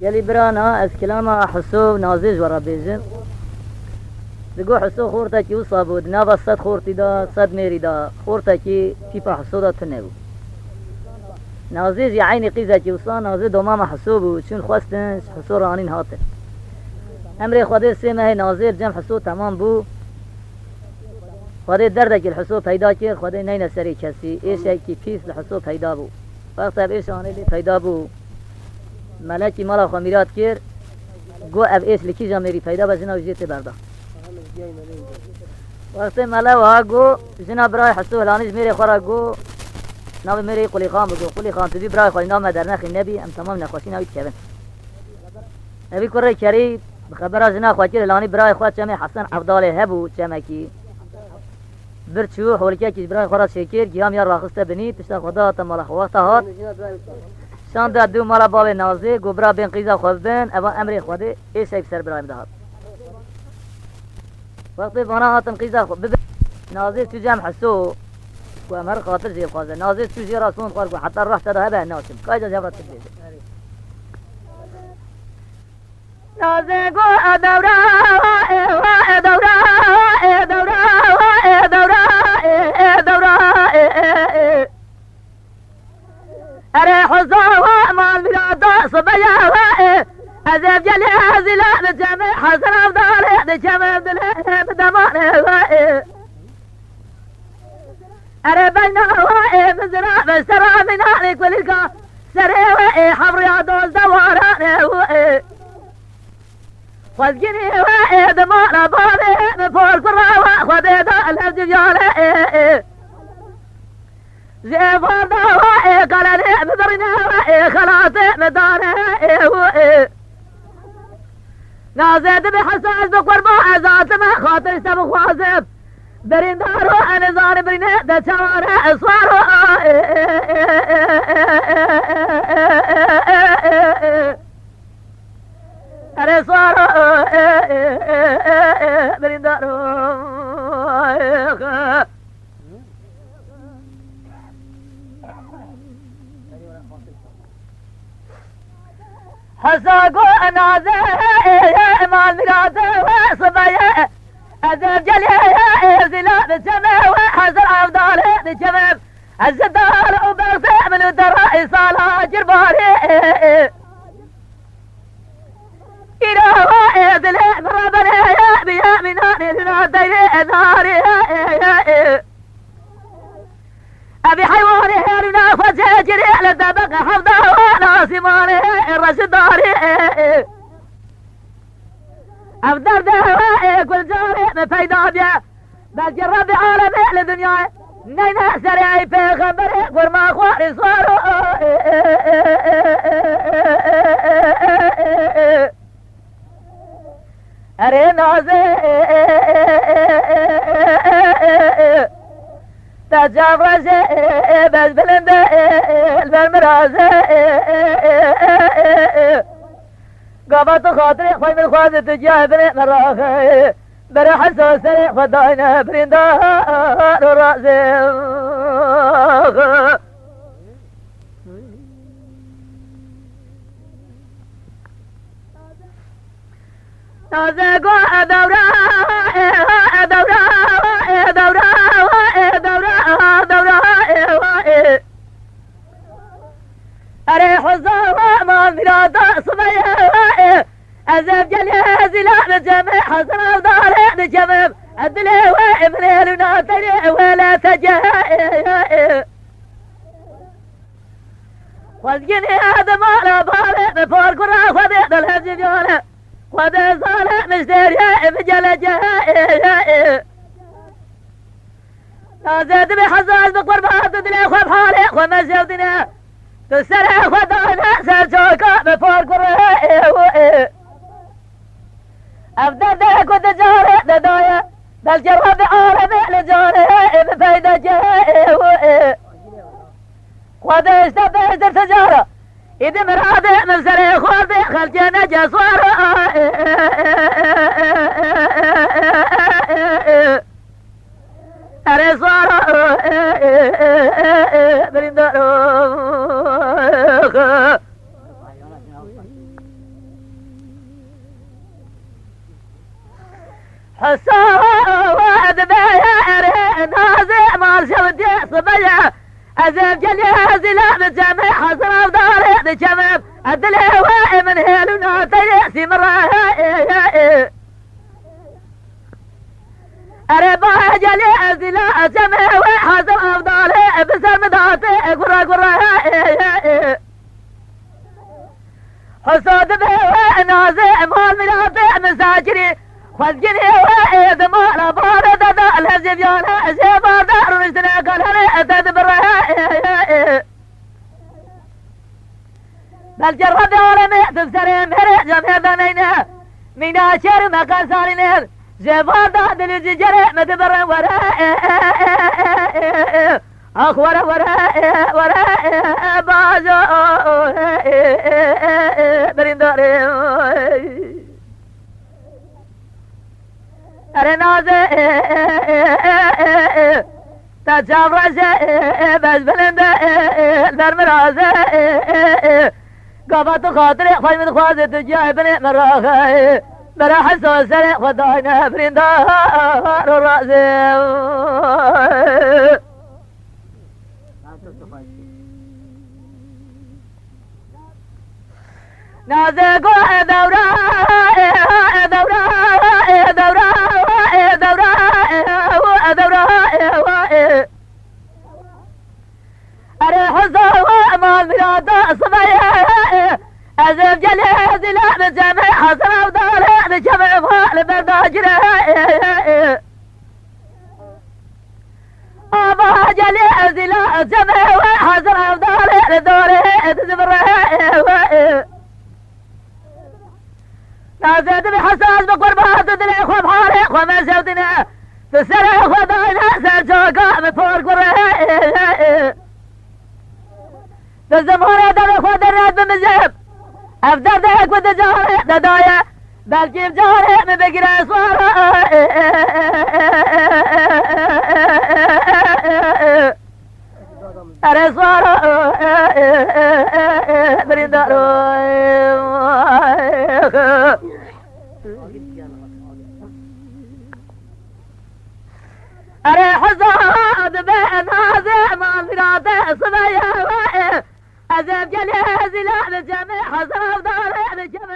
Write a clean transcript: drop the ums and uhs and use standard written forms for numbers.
يلي برانا از كلامه حسو نازج ورا بيجن دقو حسو خورتا كي وصابود نابا صد خورتي دا صد ميري دا خورتا كي تيبا حسو دا تنبو نازج يا عيني قيزة كي وصا نازج دوماما حسو بو چون خواستنش حسو رانين هاتن امري خواده سيمه نازج جم حسو تمام بو خواده دردك الحسو پیدا كير خواده نين سري كسي ايش اي كي بيس الحسو پیدا بو وقت اب ايش آنه لي پیدا بو ملکی مالا خمیرات کرد گو اب ایش لکی جا میری پیدا بزنا و جیت بردا وقتی ملا وها گو جنا برای حسو هلانیش میری خورا گو نام میری قلی خان بگو قلی خان تبی برای خوری نام در نخی نبی ام تمام نخواشی نوید کبن نبی کره کری بخبر جنا خواهی هلانی برای خواه چمه حسن افضال هبو چمه کی برچو حولکه کش برای خورا شکر گیام یار راخسته بنی تشتا خدا تا مالا خواهتا هات شان دا دو مالا باب نازه گبرا بین قیزا خواب بین اوان امری خواده ایش ایک سر برایم دهات وقتی بانا هاتم قیزا خواب ببین نازه تو جمع حسو و امر خاطر زیب خوازه نازه تو جی راسون خوار کن حتی رحت ده به ناسم قایجا جبرت تبلیده نازه گو ادورا ادورا ادورا ادورا ادورا اره حزا مال بلادا صبيا أزف جلي هزلا بجمع حسن أفضل بجمع بدمان اره بينا مزرع بسرع من عليك وللقا سري حبر يا دول دواران خذجني دمان بابي من فوق القرى وخذي دا الهجيالي زيفار دواء قال ببرنا خلاص مدانه نازد بحساس بقربه ذات ما خاطر سب خوازب برين دارو انا زار برينه دچاره صارو اره صارو برين دارو حساقو نازه مال مراده وصبايا أذب جليه زلا بجمع وحزر أفضاله بجمع الزدال وبرسع من الدرائي صالة جرباري إله زلا مرابنا بيا مناني لنادي ناري أبي حيواني هيرنا فجاجري لدبق حفظه وناسماني الرشداري أفضل دهوائي كل جاري مفيدا بيا بجرب عالمي لدنياي نينا سريعي في خبري ورما خواري صارو أري نازي تجاوز بس بلند المرمراز قابط خاطري خوي من خواز تجاه مراخ برا حسو سريع خداينا برندار رازي نازقو دورا دورا دورا دورا دورا اره حزا ما مرادا صبيا أزف جلي زلا بجمع حسن أفضل بجمع أدلي وإبلي لناتري ولا تجاه خذجني هذا مالا بالي بفور قرى خذي دلها جيجونا خذي صالح مشتري بجل جاه نازد بحزاز بقربات دلي خوب حالي ومسجدنا تسرع خدانا سرجوكا بفور قرى أفضل ذاك وتجاري ددايا بالجرب عالمي لجاري بفايدة جاي خذ اشتبه تجارة إذا مرادي من سري خذ خلجنا جسوار أري صار برندارو حسود بير نازع مال شودي صبيا أزف جلي زلا بجمع حسن ودار بجمع الدلوى من هيلنا تيسي مرة أربع جلي زلا جمع وحسن ودار بسر مداتي قرى قرى حسود بير نازع مال منافع مساجري خذني وإذ ما لبارد ذا الهزيان زيبا دار نجدنا قال تدبر بل جرد عالمي تفسري مري جميع بنينا مينا شير مكان سالينير زيبا دار الججري مدبر وراء أخ وراء بازو برنداري أرنازة تجاوز بس بلند المرمرازة قبض خاطري خايم خوازة تجاه بني مراخة براح سوسري خداينا برندار الرازة نازقو دورا مال ميرادا صبايا أزف جلي زلا بجمع حسن ودار بجمع مال برداجرة أبا جلي زلا جمع حسن ودار دور تزبر نازد بحساس بقربات دلي خوب حاري خوما زودنا تسرع خداينا سرجوكا مفور قرى تزمهر دم خود الرد بمزيب أفدر دهك وتجاري ددايا بلكي بجاري من بقرى صوارا أري صوارا بريدارو أري حزاد بين هذا ما فراده صبايا أزف جلي زلا بجمع حسن ودار بجمع